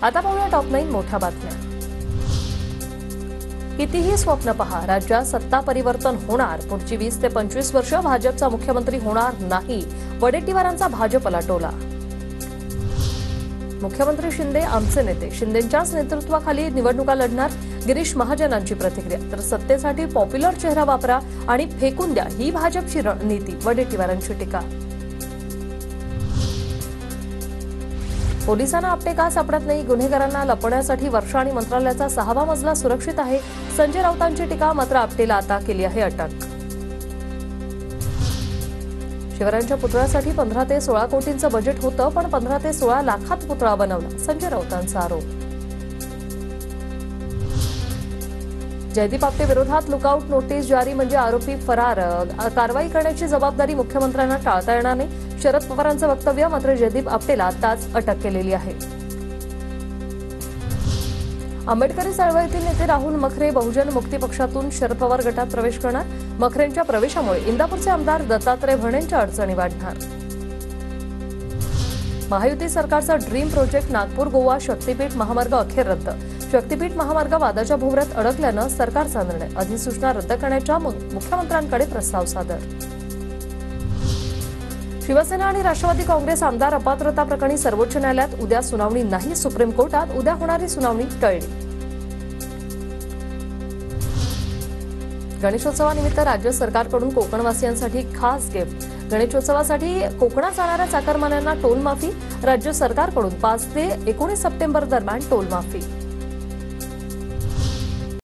आता पाहूया टॉप 9 मोठ्या बातम्या। कितीही स्वप्न पहा, राज्यात सत्ता परिवर्तन होणार। पुढची 20 ते 25 वर्ष भाजपचा मुख्यमंत्री होणार नाही, वडेट्टीवारांचा भाजपला टोला। मुख्यमंत्री शिंदे आमचे नेते, शिंदेंच्याच नेतृत्वाखाली निवडणुका लढणार, गिरीश महाजनांची प्रतिक्रिया। तर सत्तेसाठी पॉप्युलर चेहरा वापरा आणि फेकून द्या, ही भाजपची रणनीती, वडेट्टीवारांची टीका। पोलिसांना आपटे का सापडत नाही, गुन्हेगारांना लपवण्यासाठी वर्षा आणि मंत्रालयाचा 6वा मजला सुरक्षित आहे, संजय राऊतांची टीका। मात्र आपटेला आता केली आहे अटक। शिवरायांच्या पुतळ्यासाठी 15 ते 16 कोटींचं बजेट होतं, पण 15 ते 16 लाखात पुतळा बनवला, संजय राऊतांचा आरोप। जयदीप आपटे विरोधात लुकआउट नोटीस जारी, म्हणजे आरोपी फरार, कारवाई करण्याची जबाबदारी मुख्यमंत्र्यांना टाळता येणार नाही, शरद पवारांचं वक्तव्य। मात्र जयदीप आपटेला आताच अटक केलेली आहे। आंबेडकरी चळवळीतील नेते राहुल मखरे बहुजन मुक्ती पक्षातून शरद पवार गटात प्रवेश करणार। मखरेंच्या प्रवेशामुळे इंदापूरचे आमदार दत्तात्रय भरणेंच्या अडचणी वाढणार। महायुती सरकारचा ड्रीम प्रोजेक्ट नागपूर गोवा शक्तीपीठ महामार्ग अखेर रद्द। शक्तीपीठ महामार्ग वादाच्या भोवऱ्यात अडकल्यानं सरकारचा निर्णय, अधिसूचना रद्द करण्याच्या मुख्यमंत्र्यांकडे प्रस्ताव सादर। शिवसेना आणि राष्ट्रवादी काँग्रेस आमदार अपात्रता प्रकरणी सर्वोच्च न्यायालयात उद्या सुनावणी नाही, सुप्रीम कोर्टात उद्या होणारी सुनावणी टळली। गणेशोत्सवानिमित्त राज्य सरकारकडून कोकणवासियांसाठी खास गिफ्ट। गणेशोत्सवासाठी कोकणात जाणाऱ्या चाकरमान्यांना टोल माफी, राज्य सरकारकडून 5 ते 19 सप्टेंबर दरम्यान टोल माफी।